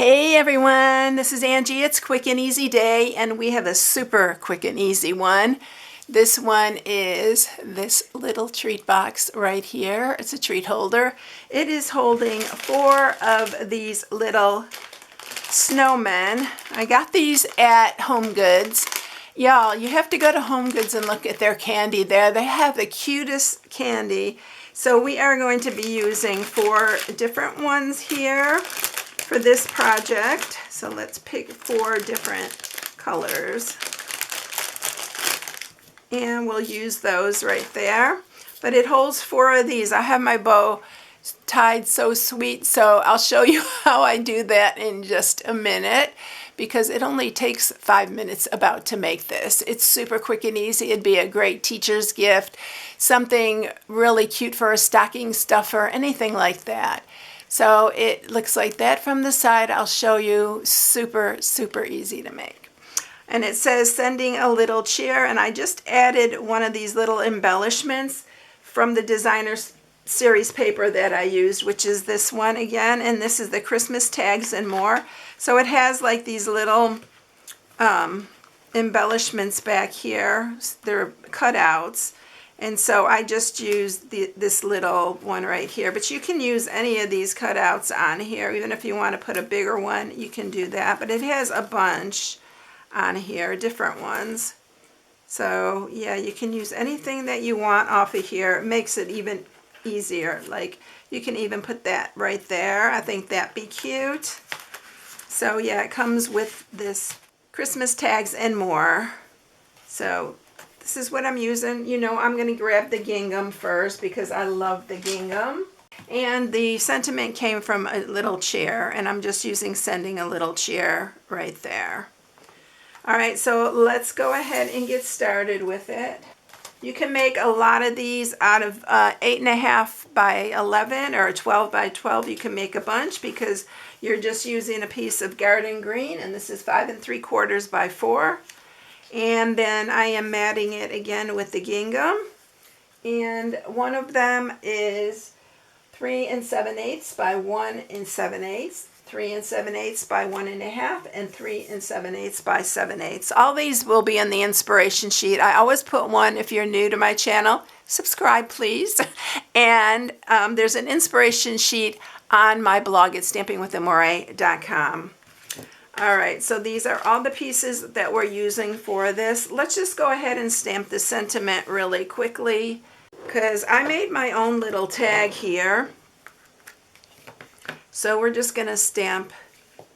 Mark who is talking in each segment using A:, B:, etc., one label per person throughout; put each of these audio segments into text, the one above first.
A: Hey everyone, this is Angie. It's Quick and Easy Day, and we have a super quick and easy one. This one is this little treat box right here. It's a treat holder. It is holding 4 of these little snowmen. I got these at Home Goods. Y'all, you have to go to Home Goods and look at their candy there. They have the cutest candy. So we are going to be using 4 different ones here for this project. So let's pick 4 different colors. And we'll use those right there. But it holds 4 of these. I have my bow tied so sweet, so I'll show you how I do that in just a minute, because it only takes 5 minutes about to make this. It's super quick and easy. It'd be a great teacher's gift, something really cute for a stocking stuffer, anything like that. So it looks like that from the side. I'll show you. Super, super easy to make. And it says sending a little cheer, and I just added one of these little embellishments from the designer series paper that I used, which is this one again, and this is the Christmas tags and more. So it has like these little embellishments back here. They're cutouts. And so I just used this little one right here. But you can use any of these cutouts on here. Even if you want to put a bigger one, you can do that. But it has a bunch on here, different ones. So yeah, you can use anything that you want off of here. It makes it even easier. Like you can even put that right there. I think that'd be cute. So yeah, it comes with this Christmas tags and more. So this is what I'm using. You know, I'm going to grab the gingham first because I love the gingham. And the sentiment came from a little chair, and I'm just using sending a little cheer right there. All right, so let's go ahead and get started with it. You can make a lot of these out of 8.5 by 11 or 12 by 12. You can make a bunch because you're just using a piece of garden green, and this is 5 3/4 by 4. And then I am matting it again with the gingham. And one of them is 3 7/8 by 1 7/8, 3 7/8 by 1 1/2, and 3 7/8 by 7/8. All these will be in the inspiration sheet. I always put one. If you're new to my channel, subscribe please. And there's an inspiration sheet on my blog at stampingwithamore.com. All right, so these are all the pieces that we're using for this. Let's just go ahead and stamp the sentiment really quickly, because I made my own little tag here. So we're just going to stamp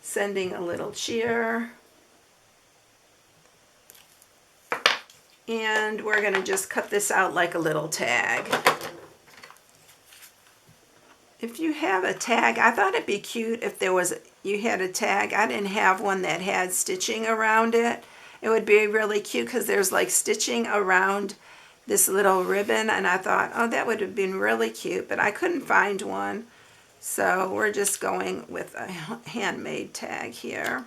A: sending a little cheer. And we're going to just cut this out like a little tag. If you have a tag, I thought it'd be cute if you had a tag. I didn't have one that had stitching around it. It would be really cute because there's like stitching around this little ribbon, and I thought, oh, that would have been really cute, but I couldn't find one. So we're just going with a handmade tag here.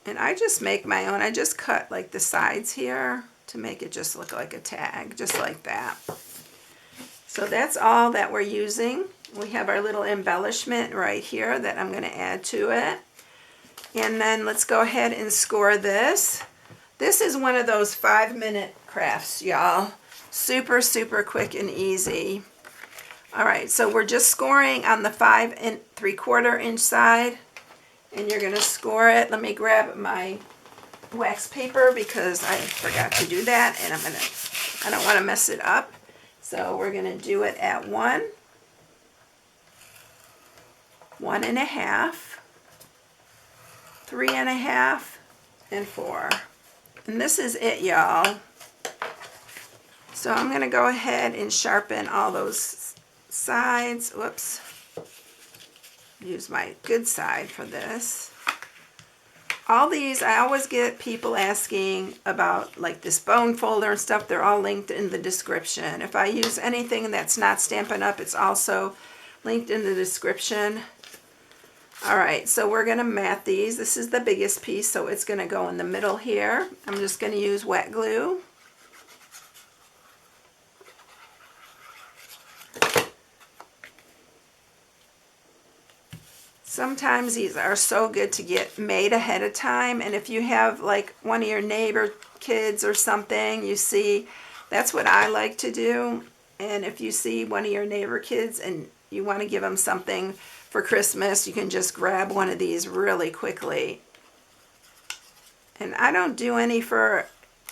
A: And I just make my own. I just cut like the sides here to make it just look like a tag, just like that. So that's all that we're using. We have our little embellishment right here that I'm going to add to it. And then let's go ahead and score this. This is one of those 5-minute crafts, y'all. Super, super quick and easy. All right, so we're just scoring on the 5 3/4 inch side. And you're going to score it. Let me grab my wax paper because I forgot to do that. And I don't want to mess it up. So we're going to do it at 1, 1 1/2, 3 1/2, and 4. And this is it, y'all. So I'm going to go ahead and sharpen all those sides. Whoops. Use my good side for this. All these, I always get people asking about like this bone folder and stuff. They're all linked in the description. If I use anything that's not Stampin' Up, it's also linked in the description. All right, so we're going to mat these. This is the biggest piece, so it's going to go in the middle here. I'm just going to use wet glue. Sometimes these are so good to get made ahead of time, and if you have like one of your neighbor kids or something, you see, that's what I like to do. And if you see one of your neighbor kids and you want to give them something for Christmas, you can just grab one of these really quickly. And I don't do any for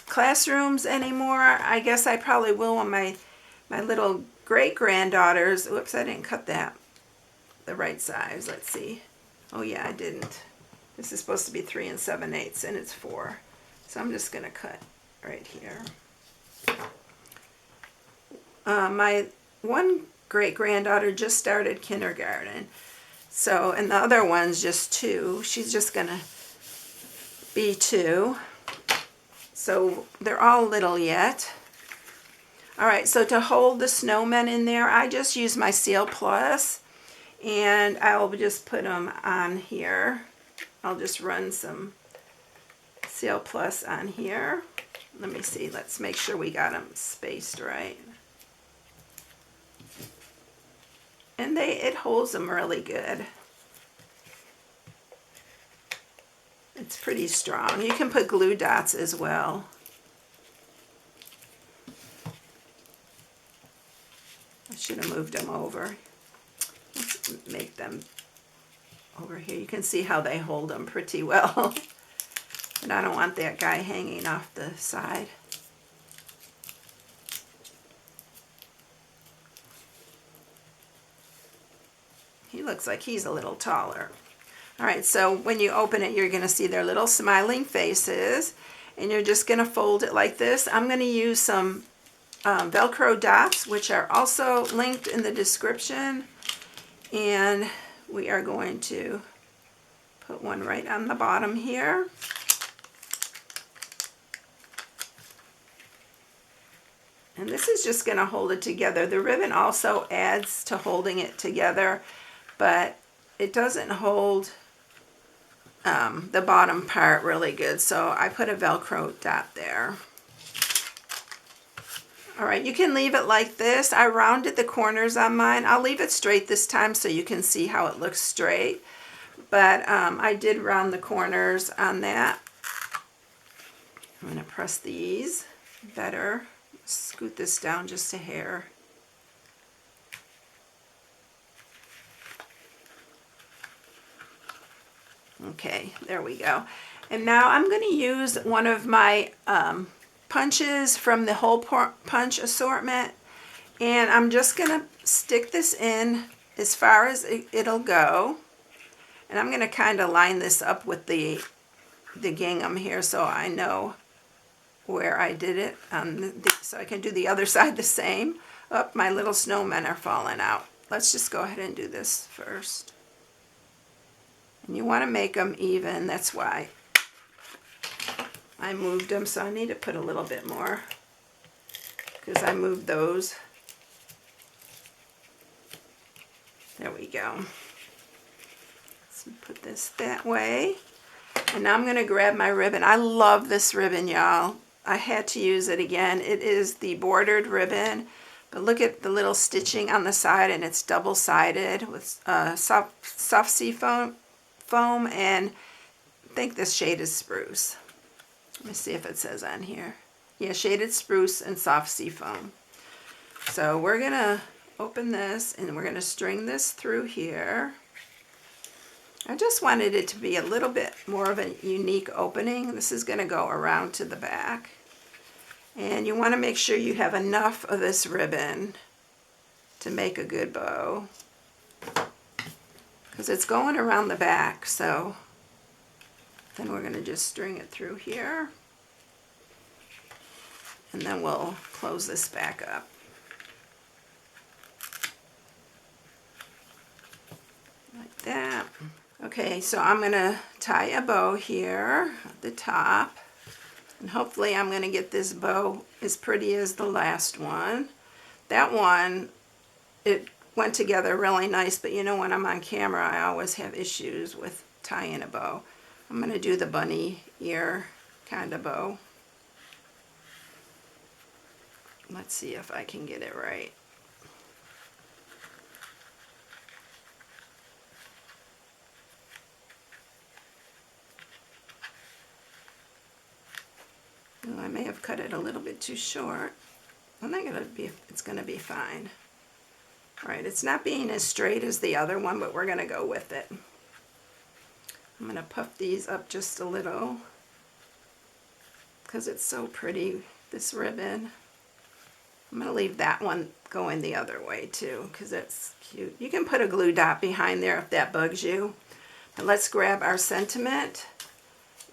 A: classrooms anymore. I guess I probably will when my little great-granddaughters, oops, I didn't cut that the right size. Let's see. Oh yeah, I didn't. This is supposed to be 3 7/8 and it's 4. So I'm just going to cut right here. My one great-granddaughter just started kindergarten. So, and the other one's just 2. She's just going to be 2. So they're all little yet. All right, so to hold the snowmen in there, I just use my Seal Plus, and I'll just put them on here. I'll just run some Seal Plus on here. Let me see, let's make sure we got them spaced right. And it holds them really good. It's pretty strong. You can put glue dots as well. I should have moved them over. Let's make them over here. You can see how they hold them pretty well. But I don't want that guy hanging off the side. He looks like he's a little taller. All right, so when you open it, you're going to see their little smiling faces, and you're just going to fold it like this. I'm going to use some Velcro dots, which are also linked in the description, and we are going to put one right on the bottom here. And this is just going to hold it together. The ribbon also adds to holding it together, but it doesn't hold the bottom part really good, so I put a Velcro dot there. All right, you can leave it like this. I rounded the corners on mine. I'll leave it straight this time so you can see how it looks straight, but I did round the corners on that. I'm going to press these better. Scoot this down just a hair. Okay, there we go. And now I'm going to use one of my punches from the hole punch assortment, and I'm just going to stick this in as far as it'll go. And I'm going to kind of line this up with the gingham here so I know where I did it, so I can do the other side the same. Oh, my little snowmen are falling out. Let's just go ahead and do this first. And you want to make them even, that's why I moved them, so I need to put a little bit more because I moved those. There we go. Let's put this that way. And now I'm going to grab my ribbon. I love this ribbon, y'all. I had to use it again. It is the bordered ribbon, but look at the little stitching on the side, and it's double-sided with soft sea foam, and I think this shade is spruce. Let me see if it says on here. Yeah, shaded spruce and soft sea foam. So we're going to open this, and we're going to string this through here. I just wanted it to be a little bit more of a unique opening. This is going to go around to the back. And you want to make sure you have enough of this ribbon to make a good bow, because it's going around the back. So then we're going to just string it through here, and then we'll close this back up. Like that. Okay, so I'm going to tie a bow here at the top, and hopefully I'm going to get this bow as pretty as the last one. That one, it went together really nice, but you know, when I'm on camera I always have issues with tying a bow. I'm going to do the bunny ear kind of bow. Let's see if I can get it right. Oh, I may have cut it a little bit too short. I think it's gonna be fine. All right, it's not being as straight as the other one, but we're gonna go with it. I'm gonna puff these up just a little because it's so pretty, this ribbon. I'm gonna leave that one going the other way too because it's cute. You can put a glue dot behind there if that bugs you. But let's grab our sentiment,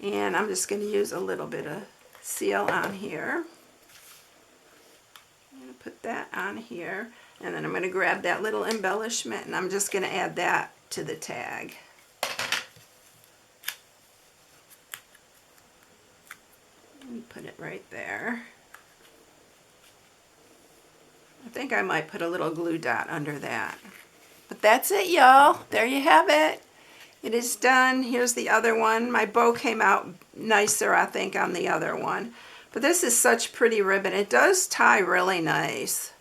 A: and I'm just gonna use a little bit of seal on here. I'm gonna put that on here, and then I'm gonna grab that little embellishment, and I'm just gonna add that to the tag. And put it right there. I think I might put a little glue dot under that. But that's it, y'all. There you have it. It is done. Here's the other one. My bow came out nicer, I think, on the other one. But this is such pretty ribbon. It does tie really nice.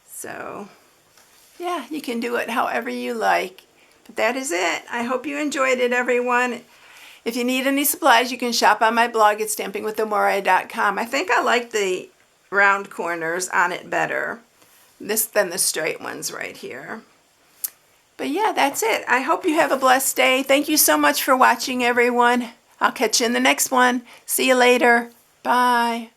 A: So, yeah, you can do it however you like. But that is it. I hope you enjoyed it, everyone. If you need any supplies, you can shop on my blog at stampingwithamore.com. I think I like the round corners on it better than the straight ones right here. But yeah, that's it. I hope you have a blessed day. Thank you so much for watching, everyone. I'll catch you in the next one. See you later. Bye.